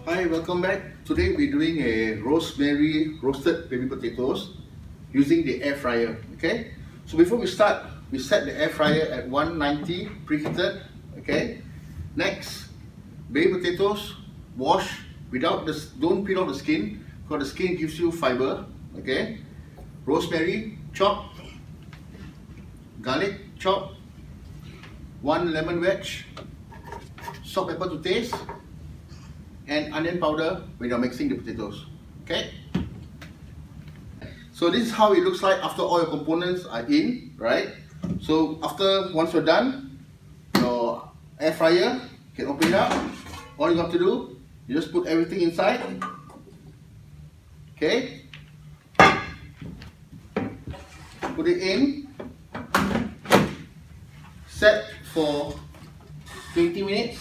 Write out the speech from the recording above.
Hi, welcome back. Today we're doing a rosemary roasted baby potatoes using the air fryer. Okay, so before we start, we set the air fryer at 190 preheated. Okay, next, baby potatoes wash without this, don't peel off the skin because the skin gives you fiber. Okay, rosemary chop, garlic chop, 1 lemon wedge, salt, pepper to taste, and onion powder when you're mixing the potatoes. Okay, so this is how it looks like after all your components are in, right? So once you're done, your air fryer, you can open it up. All you have to do, you just put everything inside. Okay, put it in, set for 20 minutes.